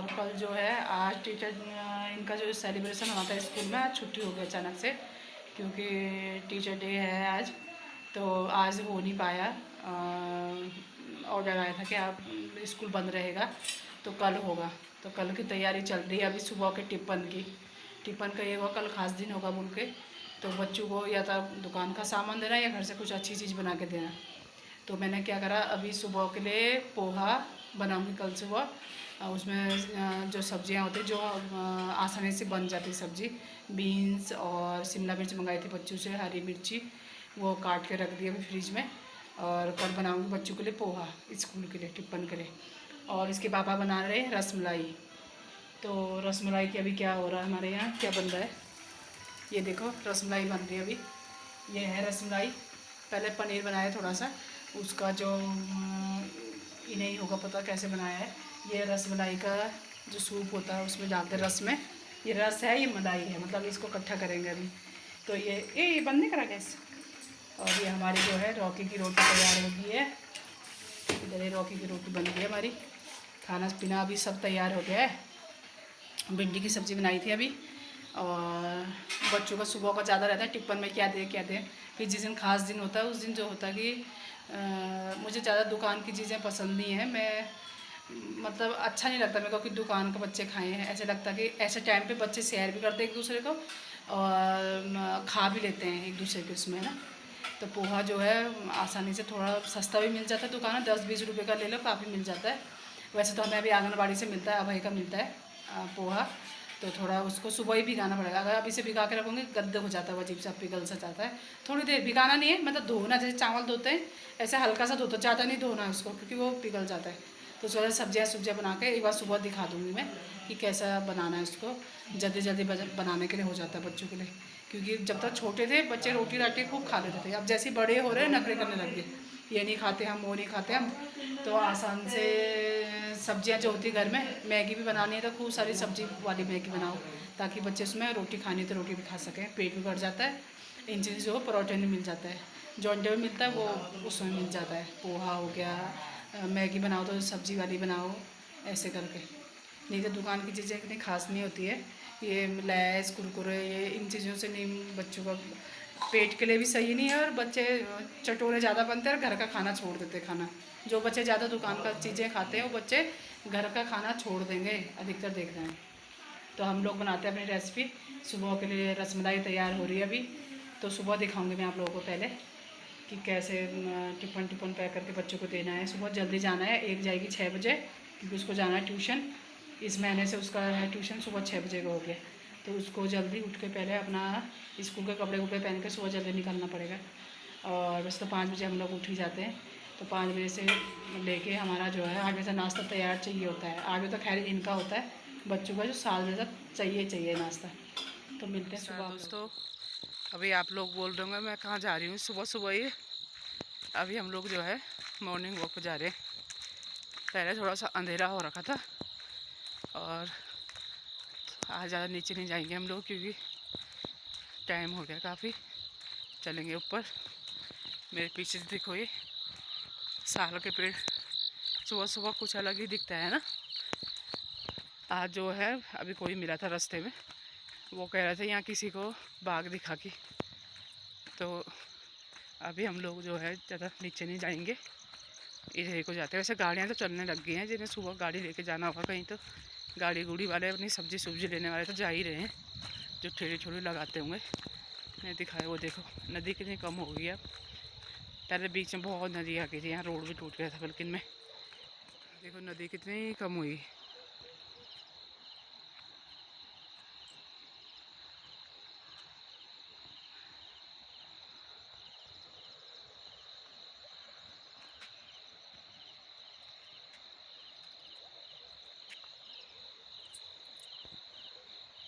कल जो है आज टीचर इनका जो सेलिब्रेशन हुआ था स्कूल में, आज छुट्टी हो गई अचानक से क्योंकि टीचर डे है आज। तो आज हो नहीं पाया। ऑर्डर आया था कि आप स्कूल बंद रहेगा तो कल होगा। तो कल की तैयारी चल रही है अभी सुबह के टिफ़िन का ये हुआ कल खास दिन होगा बोल के। तो बच्चों को या तो दुकान का सामान देना या घर से कुछ अच्छी चीज़ बना के देना। तो मैंने क्या करा, अभी सुबह के लिए पोहा बनाऊंगी कल सुबह। उसमें जो सब्जियां होती जो आसानी से बन जाती सब्ज़ी, बीन्स और शिमला मिर्च मंगाई थी बच्चों से, हरी मिर्ची वो काट के रख दी अभी फ्रिज में। और कल बनाऊंगी बच्चों के लिए पोहा स्कूल के लिए टिफ़िन के लिए। और इसके पापा बना रहे हैं रसमलाई। तो रसमलाई की अभी क्या हो रहा है, हमारे यहाँ क्या बन रहा है ये देखो, रसमलाई बन रही है अभी। ये है रसमलाई। पहले पनीर बनाया थोड़ा सा, उसका जो ये नहीं होगा पता कैसे बनाया है। ये रसमलाई का जो सूप होता है उसमें डालते रस में। ये रस है, ये मलाई है, मतलब इसको इकट्ठा करेंगे अभी। तो ये बंद नहीं करा गैस। और ये हमारी जो है लौकी की रोटी तैयार हो गई है। इधर ये लौकी की रोटी बन गई है हमारी। खाना पीना अभी सब तैयार हो गया है। भिंडी की सब्ज़ी बनाई थी अभी। और बच्चों का सुबह का ज़्यादा रहता है टिफ़िन में क्या दें। फिर जिस दिन खास दिन होता है उस दिन जो होता है कि मुझे ज़्यादा दुकान की चीज़ें पसंद नहीं है। मैं मतलब अच्छा नहीं लगता मेरे को कि दुकान के बच्चे खाएं हैं। ऐसे लगता कि ऐसे टाइम पे बच्चे शेयर भी करते हैं एक दूसरे को और खा भी लेते हैं एक दूसरे के उसमें ना। तो पोहा जो है आसानी से थोड़ा सस्ता भी मिल जाता है दुकान में, 10-20 रुपये का ले लो काफ़ी मिल जाता है। वैसे तो हमें अभी आंगनबाड़ी से मिलता है, अभय का मिलता है पोहा। तो थोड़ा उसको सुबह ही भिगाना पड़ेगा। अगर अभी से भिगा के रखोगे गंदा हो जाता है, वो अजीब सा पिघल सा जाता है। थोड़ी देर भिगाना नहीं है, मतलब धोना जैसे चावल धोते हैं ऐसे हल्का सा धोते, ज़्यादा नहीं धोना है उसको क्योंकि वो पिघल जाता है। तो थोड़ा सब्जियाँ बना के एक बार सुबह दिखा दूँगी मैं कि कैसा बनाना है उसको। जल्दी जल्दी बनाने के लिए हो जाता है बच्चों के लिए, क्योंकि जब तक छोटे थे बच्चे रोटी राटी खूब खा लेते थे। अब जैसे बड़े हो रहे हैं नखरे करने लग गए, ये नहीं खाते हम, वो नहीं खाते हम। तो आसान से सब्जियां जो होती घर में, मैगी भी बनानी है तो खूब सारी सब्जी वाली मैगी बनाओ ताकि बच्चे उसमें रोटी खानी तो रोटी भी खा सकें, पेट भी भर जाता है। इन चीज़ जो प्रोटीन भी मिल जाता है, जो अंडे में मिलता है वो उसमें मिल जाता है। पोहा हो गया, मैगी बनाओ तो सब्जी वाली बनाओ, ऐसे करके। नहीं तो दुकान की चीज़ें इतनी खास नहीं होती है। ये लैस कुरकुरे ये इन चीज़ों से नहीं, बच्चों का पेट के लिए भी सही नहीं है। और बच्चे चटोरे ज़्यादा बनते हैं और घर का खाना छोड़ देते खाना। जो बच्चे ज़्यादा दुकान का चीज़ें खाते हैं वो बच्चे घर का खाना छोड़ देंगे अधिकतर, देख रहे हैं। तो हम लोग बनाते हैं अपनी रेसिपी। सुबह के लिए रसमलाई तैयार हो रही है अभी, तो सुबह दिखाऊंगी मैं आप लोगों को पहले कि कैसे टिफ़िन पैक करके बच्चों को देना है। सुबह जल्दी जाना है, एक जाएगी 6 बजे क्योंकि उसको जाना है ट्यूशन। इस महीने से उसका है ट्यूशन सुबह 6 बजे का हो गया। तो उसको जल्दी उठ के पहले अपना स्कूल के कपड़े वपड़े पहन के सुबह जल्दी निकलना पड़ेगा। और वैसे तो 5 बजे हम लोग उठ ही जाते हैं। तो 5 बजे से लेके हमारा जो है 8 बजे से नाश्ता तैयार चाहिए होता है। 8 बजे तक खैर इनका होता है, बच्चों का जो 7 बजे तक चाहिए नाश्ता। तो मिलते हैं सुबह दोस्तों। अभी आप लोग बोल रहे होंगे मैं कहाँ जा रही हूँ सुबह सुबह ही। अभी हम लोग जो है मॉर्निंग वॉक पर जा रहे हैं। पहले थोड़ा सा अंधेरा हो रखा था और आज ज़्यादा नीचे नहीं जाएंगे हम लोग क्योंकि टाइम हो गया काफ़ी। चलेंगे ऊपर। मेरे पीछे से देखो ये साल के पेड़, सुबह सुबह कुछ अलग ही दिखता है ना। आज जो है अभी कोई मिला था रास्ते में, वो कह रहे थे यहाँ किसी को बाघ दिखा की। तो अभी हम लोग जो है ज़्यादा नीचे नहीं जाएंगे, इधर ही को जाते हैं। वैसे गाड़ियाँ तो चलने लग गई हैं, जिन्हें सुबह गाड़ी लेके जाना होगा कहीं तो गाड़ी गुड़ी वाले अपनी सब्जी सुब्जी लेने वाले तो जा ही रहे हैं, जो ठेली ठोली लगाते होंगे। नहीं दिखाए वो देखो नदी कितनी कम हो गई है अब। पहले बीच में बहुत नदी आ गई थी, यहाँ रोड भी टूट गया था बल्कि में। देखो नदी कितनी कम हुई।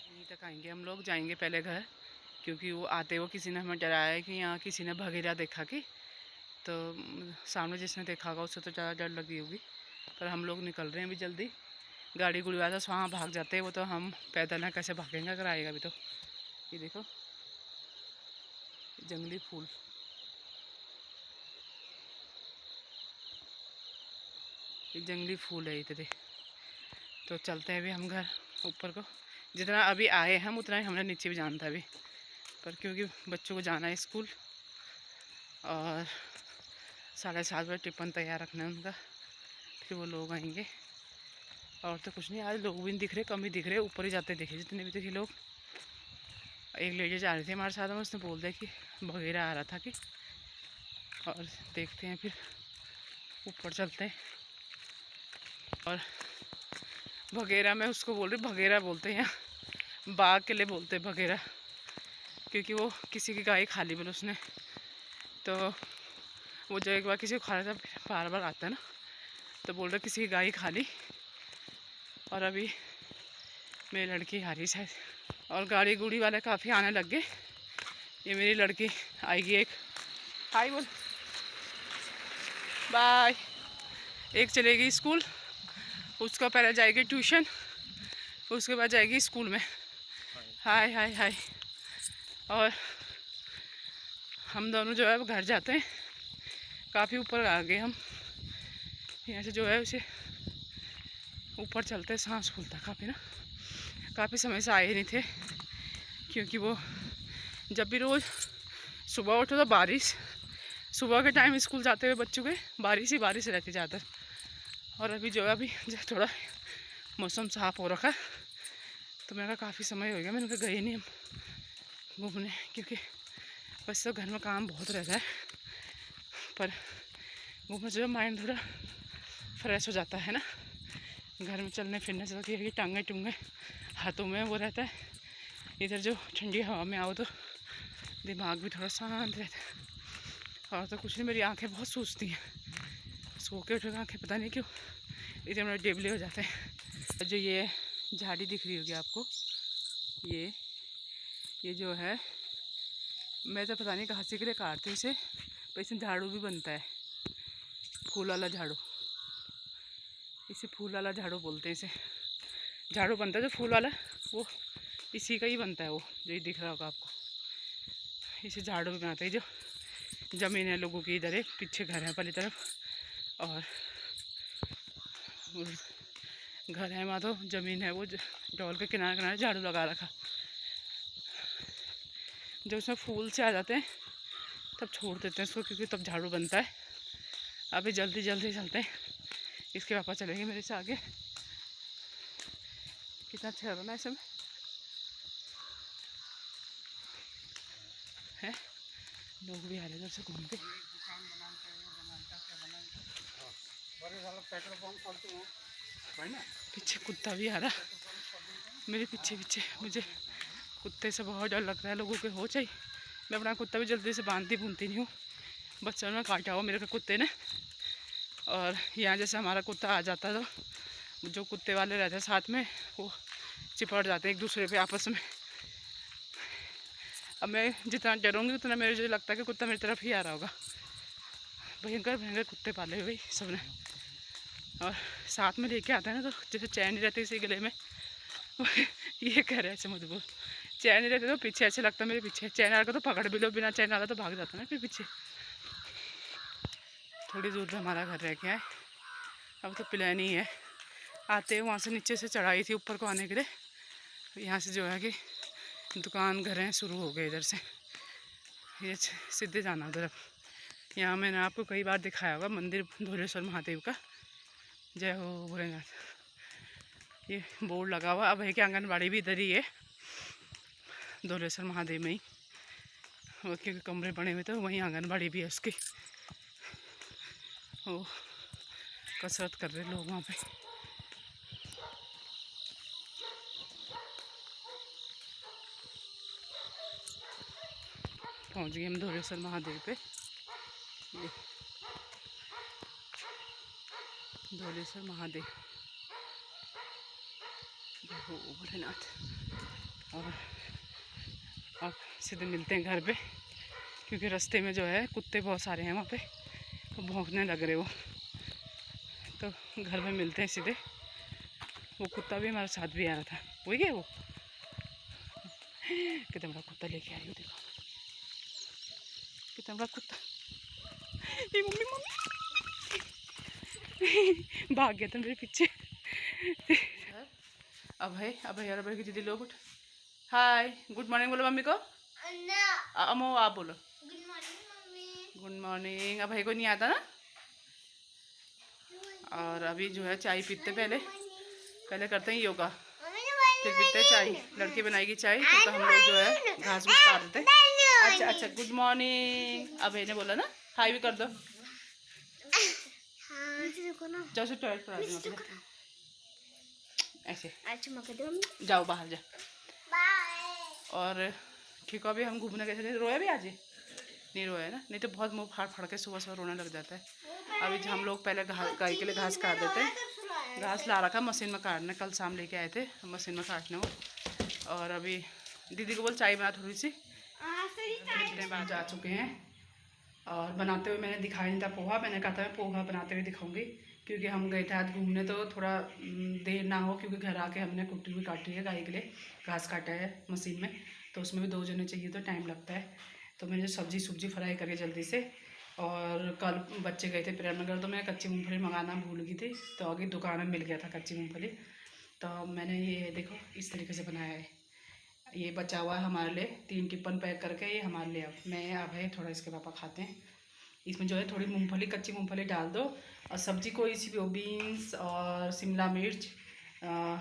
यहीं तक आएंगे हम लोग, जाएंगे पहले घर क्योंकि वो आते वो किसी ने हमें डराया है कि यहाँ किसी ने भगेरा देखा कि। तो सामने जिसने देखा होगा उससे तो ज़्यादा डर लगी होगी। पर हम लोग निकल रहे हैं अभी जल्दी। गाड़ी गुड़ी वाला वहाँ भाग जाते हैं, वो तो हम पैदल हैं कैसे भागेंगे अगर आएगा अभी तो। ये देखो जंगली फूल, ये जंगली फूल है इतने। तो चलते हैं अभी हम घर ऊपर को। जितना अभी आए हम उतना ही हमने नीचे भी जाना था अभी, पर क्योंकि बच्चों को जाना है स्कूल और 7:30 बजे टिफ़िन तैयार रखना है उनका, फिर वो लोग आएंगे। और तो कुछ नहीं, आज लोग भी नहीं दिख रहे, कम ही दिख रहे, ऊपर ही जाते दिखे जितने भी दिखे लोग। एक लेडी जा रही थी हमारे साथ में, उसने बोल दिया कि वगैरह आ रहा था कि, और देखते हैं फिर ऊपर चलते हैं। और वगैरह मैं उसको बोल रही, वगैरह बोलते हैं यहाँ, बाघ के लिए बोलते हैं वगैरह, क्योंकि वो किसी की गाय खा ली बोले उसने, तो वो जो एक बार किसी को खा रहा था बार बार आता है ना, तो बोल रहे किसी की गाय खा ली। और अभी मेरी लड़की आ रही शायद, और गाड़ी गुड़ी वाले काफ़ी आने लग गए। ये मेरी लड़की आएगी, एक हाय बोल, बाय। एक चलेगी स्कूल, उसका पहले जाएगी ट्यूशन, उसके बाद जाएगी स्कूल में। हाय हाय हाय। और हम दोनों जो है वो घर जाते हैं, काफ़ी ऊपर आ गए हम। यहाँ से जो है उसे ऊपर चलते, सांस फूलता काफ़ी ना, काफ़ी समय से आए नहीं थे, क्योंकि वो जब भी रोज़ सुबह उठो तो बारिश, सुबह के टाइम स्कूल जाते हुए बच्चों के बारिश ही बारिश रहती ज़्यादा। और अभी जो है अभी थोड़ा मौसम साफ़ हो रखा, तो मैंने कहा काफ़ी समय हो गया, मैंने कहा गए नहीं हम घूमने, क्योंकि बस तो घर में काम बहुत रहता है, पर घूमने जो माइंड थोड़ा फ्रेश हो जाता है ना। घर में चलने फिरने से तो ये टांगे टूंगे हाथों में वो रहता है, इधर जो ठंडी हवा में आओ तो दिमाग भी थोड़ा शांत रहता है। और तो कुछ नहीं, मेरी आंखें बहुत सूजती हैं, सो के उठे आँखें पता नहीं क्यों इधर मेरे डेबले हो जाते हैं। जो ये झाड़ी दिख रही होगी आपको, ये जो है, मैं तो पता नहीं कहाँ से के लिए काटती हूँ इसे, पर इसमें झाड़ू भी बनता है, फूल वाला झाड़ू, इसे फूल वाला झाड़ू बोलते हैं। इसे झाड़ू बनता है जो फूल वाला, वो इसी का ही बनता है, वो जो दिख रहा होगा आपको, इसे झाड़ू भी बनाते हैं। जो ज़मीन है लोगों की, इधर है पीछे घर है पहली तरफ, और घर है वहाँ तो ज़मीन है, वो डॉल के किनारे किनारे झाड़ू लगा रखा। जब उसमें फूल से आ जाते हैं तब छोड़ देते हैं उसको, क्योंकि तब झाड़ू बनता है। अभी जल्दी जल्दी चलते हैं, इसके पापा चलेंगे मेरे से आगे। कितना अच्छा बना है इसमें है, लोग भी आ रहे हैं उधर से घूम के। पीछे कुत्ता भी आ रहा मेरे पीछे पीछे, मुझे कुत्ते से बहुत डर लगता है, लोगों के हो चाहिए। मैं अपना कुत्ता भी जल्दी से बांधती भूनती नहीं हूँ, बच्चों में काटा हो मेरे को कुत्ते ने। और यहाँ जैसे हमारा कुत्ता आ जाता है तो जो कुत्ते वाले रहते हैं साथ में, वो चिपट जाते हैं एक दूसरे पे आपस में। अब मैं जितना डरूँगी उतना मेरे जो लगता है कि कुत्ता मेरी तरफ ही आ रहा होगा। भयंकर भयंकर कुत्ते पाले हुए सब ने, और साथ में लेके आते हैं ना, तो जैसे चैन नहीं रहती इसी गले में ये कह रहे ऐसे मत बोल, चैन नहीं रहते तो पीछे ऐसे लगता है मेरे पीछे, चैन आएगा तो पकड़ भी लो, बिना चैन आएगा तो भाग जाता है ना फिर पीछे। थोड़ी दूर पे हमारा घर रह गया है, अब तो प्लान ही है आते हैं। वहाँ से नीचे से चढ़ाई थी ऊपर को आने के लिए, यहाँ से जो है कि दुकान घर हैं शुरू हो गए इधर से, ये सीधे जाना उधर। यहाँ मैंने आपको कई बार दिखाया होगा मंदिर धोलेश्वर महादेव का, जय हो भोलेनाथ, ये बोर्ड लगा हुआ। अब है कि आंगनबाड़ी भी इधर ही है धोलेश्वर महादेव में ही, वो क्योंकि कमरे बने हुए तो वहीं आंगनबाड़ी भी है उसकी। वो कसरत कर रहे लोग वहाँ पे। पहुँच गए हम धोलेश्वर महादेव पे, ये धोलेश्वर महादेव, जय हो भोलेनाथ। और अब सीधे मिलते हैं घर पे, क्योंकि रास्ते में जो है कुत्ते बहुत सारे हैं वहाँ पे, तो भौंकने लग रहे वो, तो घर में मिलते हैं सीधे। वो कुत्ता भी हमारे साथ भी आ रहा था, वही क्या वो कितना बड़ा कुत्ता लेके आई हो, देखो कितना बड़ा कुत्ता। ये मम्मी मम्मी भाग गया था मेरे पीछे। अब है की दीदी लोग। हाय गुड मॉर्निंग बोलो मम्मी को। अमो आप बोलो गुड मॉर्निंग। अब को नहीं आता ना। और अभी जो है चाय पीते पहले करते हैं योगा, फिर पीते हैं चाय। लड़की बनाएगी चाय, तो हम लोग जो है घास भूस काट देते। अच्छा गुड मॉर्निंग। अब ने बोला ना हाई भी कर दो। जाओ से टॉयलेट करा दूँ ऐसे। जाओ बाहर जा। और ठीक है, अभी हम घूमने गए थे। रोया भी आज? नहीं रोया ना, नहीं तो बहुत मुँह फाड़ के सुबह रोने लग जाता है। अभी हम लोग पहले गाय के लिए घास काट देते हैं। घास ला रखा मशीन में काटने, कल शाम लेके आए थे मशीन में काटने को। और अभी दीदी को बोल चाय बना थोड़ी सी। बाहर जा चुके हैं और बनाते हुए मैंने दिखाया नहीं था पोहा। मैंने कहा था मैं पोहा बनाते हुए दिखाऊंगी, क्योंकि हम गए थे आज घूमने, तो थोड़ा देर ना हो, क्योंकि घर आके हमने कुट्टी भी काटी है गाय के लिए, घास काटा है मशीन में, तो उसमें भी 2 जने चाहिए तो टाइम लगता है। तो मैंने सब्जी फ्राई करी जल्दी से। और कल बच्चे गए थे प्रेमनगर, तो मैं कच्ची मूँगफली मंगाना भूल गई थी, तो आगे दुकान में मिल गया था कच्ची मूँगफली। तो मैंने ये देखो इस तरीके से बनाया है। ये बचा हुआ है हमारे लिए, 3 टिप्पन पैक करके, ये हमारे लिए। अब मैं अब है थोड़ा इसके पापा खाते हैं। इसमें जो है थोड़ी मूंगफली, कच्ची मूंगफली डाल दो, और सब्जी कोई सी भी हो, बीन्स और शिमला मिर्च,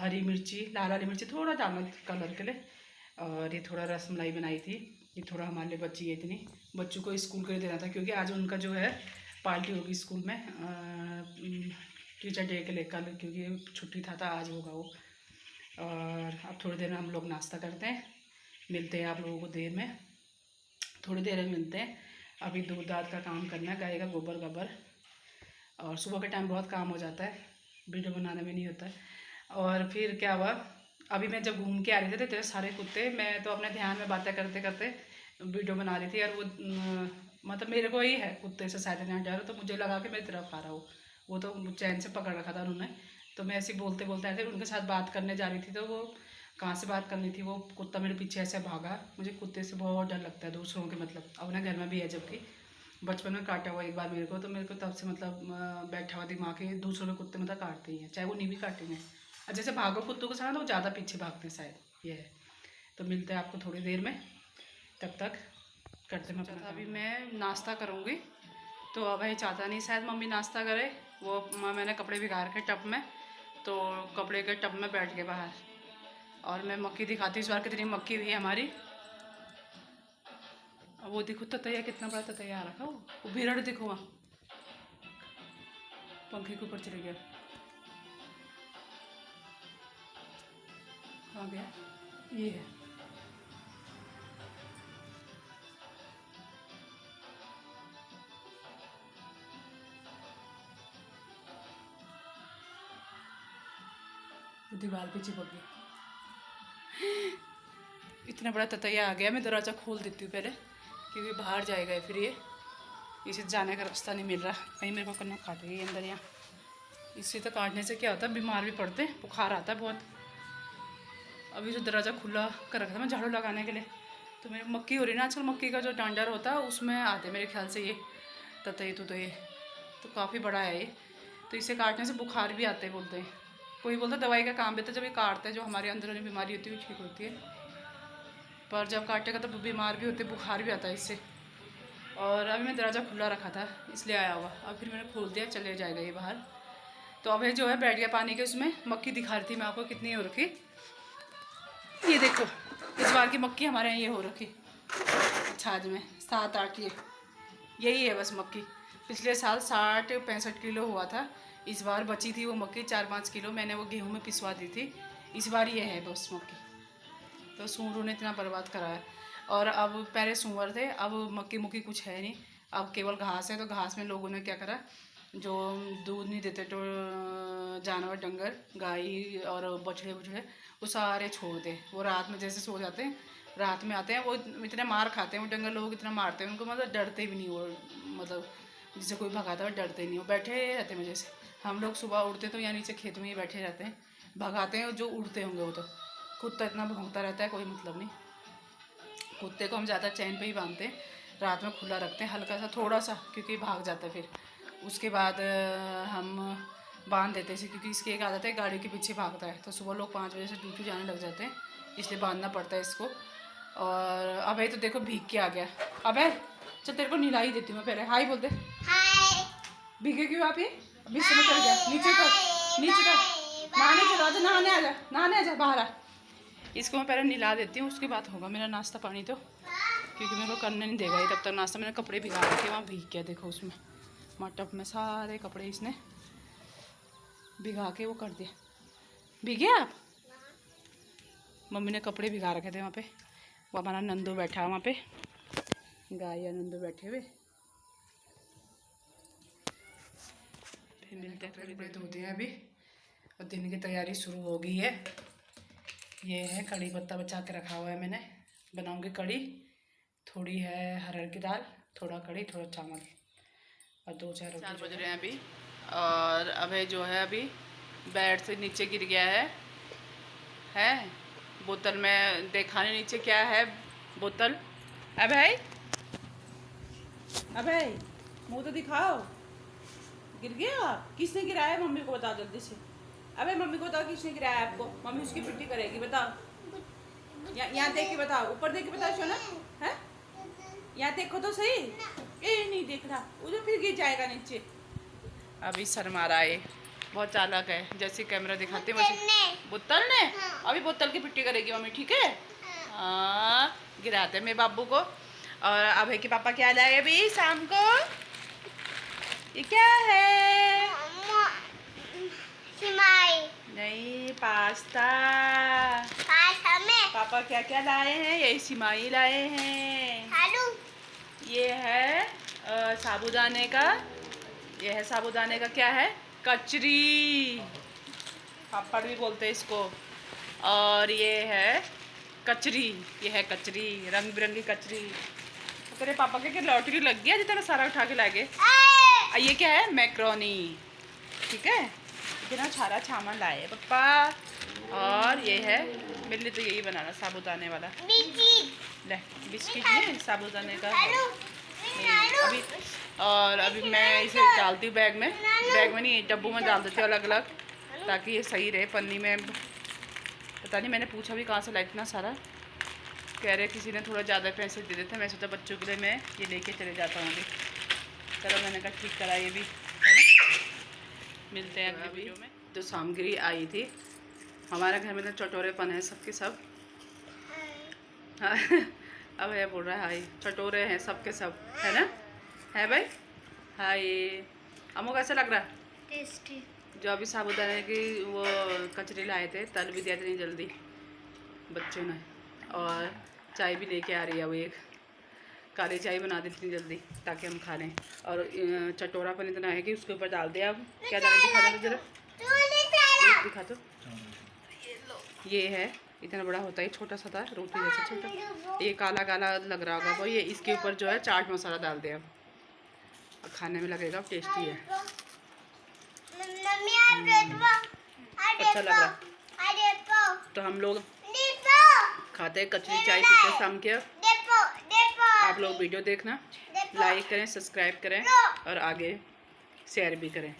हरी मिर्ची, लाल वाली मिर्ची थोड़ा डालना कलर के लिए। और ये थोड़ा रसमलाई बनाई थी, ये थोड़ा हमारे लिए बची है इतनी। बच्चों को स्कूल के लिए देना था, क्योंकि आज उनका जो है पार्टी होगी स्कूल में, टीचर डे के लिए कल, क्योंकि छुट्टी था आज होगा वो। और अब थोड़ी देर में हम लोग नाश्ता करते हैं, मिलते हैं आप लोगों को देर में, थोड़ी देर में मिलते हैं। अभी दूध दाद का काम करना है, गाय का गोबर, और सुबह के टाइम बहुत काम हो जाता है, वीडियो बनाने में नहीं होता है। और फिर क्या हुआ, अभी मैं जब घूम के आ रही थी तो सारे कुत्ते, मैं तो अपने ध्यान में बातें करते करते वीडियो बना रही थी, और वो मतलब मेरे को ही है कुत्ते से शायद नहीं जा रहा, तो मुझे लगा कि मेरी तरफ आ रहा हो। वो तो चैन से पकड़ रखा था उन्होंने, तो मैं ऐसे बोलते बोलते ऐसे उनके साथ बात करने जा रही थी, तो वो कहाँ से बात करनी थी, वो कुत्ता मेरे पीछे ऐसे भागा। मुझे कुत्ते से बहुत डर लगता है, दूसरों के, मतलब अपने घर में भी है, जबकि बचपन में काटा हुआ एक बार मेरे को, तो मेरे को तब से मतलब बैठा हुआ दिमाग के दूसरों के कुत्ते मतलब काटते ही हैं, चाहे वो नहीं भी काटेंगे। और जैसे भागो कुत्तों के साथ वो ज़्यादा पीछे भागते हैं शायद, ये है। तो मिलते हैं आपको थोड़ी देर में, तब तक करते मैं अपना। अभी मैं नाश्ता करूँगी, तो अब ये चाहता नहीं शायद मम्मी नाश्ता करे। वो मैंने कपड़े भिगा रखे टब में, तो कपड़े के टब में बैठ के बाहर। और मैं मक्की दिखाती हूँ इस बार कितनी मक्की हुई है हमारी। अब वो देखो ततैया, कितना बड़ा ततैया आ रखा, वो भिरड़ देखो वहाँ पंखे के ऊपर चले गया। आ गया, ये है। दीवार पे चिपक गया। इतना बड़ा ततैया आ गया। मैं दरवाज़ा खोल देती हूँ पहले, क्योंकि बाहर जाएगा फिर ये, इसे जाने का रास्ता नहीं मिल रहा, कहीं मेरे को करना काटेगी अंदर यहाँ। इससे तो काटने से क्या होता है, बीमार भी पड़ते हैं, बुखार आता है बहुत। अभी जो दरवाज़ा खुला कर रखा था मैं झाड़ू लगाने के लिए, तो मेरी मक्की हो रही ना आजकल, मक्की का जो डांडर होता है उसमें आते मेरे ख्याल से ये ततई तो ये तो काफ़ी बड़ा है ये, तो इसे काटने से बुखार भी आते हैं बोलते हैं। कोई बोलता है दवाई का काम भी, तो जब ये काटते हैं जो हमारे अंदरूनी बीमारी होती है वो ठीक होती है, पर जब काटेगा तो बीमार भी होते, बुखार भी आता है इससे। और अभी मैं दरवाज़ा खुला रखा था इसलिए आया हुआ, अब फिर मैंने खोल दिया, चले जाएगा ये बाहर। तो अब ये जो है बैठ गया पानी के उसमें। मक्की दिखा रही थी मैं आपको कितनी हो रखी, ये देखो इस बार की मक्की हमारे यहाँ ये हो रखी छाछ में 7-8, यही है बस मक्की। पिछले साल 60-65 किलो हुआ था, इस बार बची थी वो मक्की 4-5 किलो, मैंने वो गेहूं में पिसवा दी थी। इस बार ये है बस मक्की। तो सूअरों ने इतना बर्बाद करा है। और अब पहले सूअर थे, अब मक्की मुक्की कुछ है नहीं, अब केवल घास है। तो घास में लोगों ने क्या करा, जो दूध नहीं देते तो जानवर, डंगर, गाय और बछड़े वो सारे छोड़ दे। वो रात में जैसे सो जाते हैं, रात में आते हैं, वो इतने मार खाते हैं वो डंगर, लोग इतना मारते हैं उनको, मतलब डरते भी नहीं वो, मतलब जिसे कोई भगाता है डरते नहीं, वो बैठे रहते हैं। जैसे हम लोग सुबह उठते तो यहाँ नीचे खेत में ही बैठे रहते हैं, भगाते हैं जो उड़ते होंगे वो। तो कुत्ता इतना भौंकता रहता है, कोई मतलब नहीं। कुत्ते को हम ज़्यादा चैन पे ही बांधते हैं, रात में खुला रखते हैं हल्का सा थोड़ा सा, क्योंकि भाग जाता है फिर। उसके बाद हम बांध देते हैं, क्योंकि इसकी एक आदत है गाड़ी के पीछे भागता है, तो सुबह लोग 5 बजे से ड्यूटी जाने लग जाते हैं, इसलिए बांधना पड़ता है इसको। और अभय तो देखो भीग के आ गया। अभय चल तेरे को नहला ही देती हूँ मैं, पहले हाय बोल दे। हाय। भीगे क्यों आप? ये अभी समय चल गया, नीचे कर, नीचे कर, नहाने चलो, आजा नहाने, आजा नहाने, आजा बाहर आ। इसको मैं पहले नहला देती हूँ, उसके बाद होगा मेरा नाश्ता पानी, तो क्योंकि मेरे को करने नहीं देगा ये तब तक नाश्ता। मैंने कपड़े भिगा रखे वहाँ, भीग गया देखो उसमें, टब में सारे कपड़े इसने भिगा के वो कर दिया। भीगे आप? मम्मी ने कपड़े भिगा रखे थे वहाँ पे, वो हमारा नंदू बैठा है वहाँ पे, गाय या नंदू बैठे हुए। फिर मिलते हैं, कपड़े धोते हैं अभी, और दिन की तैयारी शुरू हो गई है। ये है कड़ी पत्ता बचा के रखा हुआ है मैंने, बनाऊंगी कड़ी। थोड़ी है हरहर की दाल, थोड़ा कड़ी, थोड़ा चावल, और 2-4 बज रहे हैं अभी। और अभय जो है अभी बेड से नीचे गिर गया है बोतल में, देखा नहीं नीचे क्या है बोतल। अभय अभय मुँह तो दिखाओ, गिर गया? किसने गिराया? मम्मी को बताओ जल्दी से। अबे मम्मी को बताओ किसने गिराया आपको, मम्मी उसकी पिट्टी करेगी, बताओ। यहाँ देख के बताओ, ऊपर देख के बताओ सोना, है यहाँ देखो तो सही। ये नहीं देख रहा, उधर फिर गिर जाएगा नीचे। अभी शर्मा रहा है, बहुत चालाक है, जैसे कैमरा दिखाते वैसे। बोतल ने अभी बोतल की पिट्टी करेगी मम्मी, ठीक है? हाँ गिराते मेरे बाबू को। और अभय के पापा क्या लाए अभी शाम को? ये क्या है? सिमाई नहीं, पास्ता। पास्ता में पापा क्या क्या लाए हैं? यही सिमाई लाए हैं। आलू। ये है साबूदाने का, ये है साबूदाने का क्या है? कचरी, पापड़ भी बोलते हैं इसको। और ये है कचरी, ये है कचरी, रंग बिरंगी कचरी। तो तेरे पापा के लॉटरी लग गया जितना सारा उठा के लागे। ये क्या है? मैक्रोनी, ठीक है? इतना सारा सामान लाए पापा। और ये है मेरे लिए तो यही बनाना, साबूदाने वाला ले, बिस्किट नहीं साबूदाने का अभी। और अभी मैं इसे डालती हूँ बैग में, नहीं डब्बू में डाल देती हूँ अलग अलग, ताकि ये सही रहे पन्नी में। पता नहीं मैंने पूछा भी कहाँ से लाया इतना सारा, कह रहे किसी ने थोड़ा ज़्यादा पैसे दे देते। मैं सोचा बच्चों के लिए मैं ये लेके चले जाता हूँ अभी। चलो मैंने कहा ठीक करा ये भी, है ना? मिलते हैं अगले वीडियो में। तो सामग्री आई थी हमारे घर में, तो चटोरेपन है सबके सब। हाँ अब है बोल रहा है हाय, चटोरे हैं सबके सब, है ना? है भाई हाय। अमो कैसा लग रहा? टेस्टी। जो अभी साबूदाने की वो कचरी लाए थे, तल भी दिया इतनी जल्दी बच्चों ने, और चाय भी लेके आ रही है वो, एक काली चाय बना दी इतनी जल्दी ताकि हम खा लें। और चटोरापन इतना है कि उसके ऊपर डाल दिया। अब क्या डाल दिखा दो जरा, दिखा दो। ये है इतना बड़ा होता है, छोटा सा था रोटी जैसा छोटा, ये काला काला लग रहा होगा वो, ये इसके ऊपर जो है चाट मसाला डाल दिया, और खाने में लगेगा टेस्टी है। अच्छा लग रहा। तो हम लोग खाते हैं कचरी चाय पीते शाम के। आप लोग वीडियो देखना, लाइक करें, सब्सक्राइब करें, और आगे शेयर भी करें।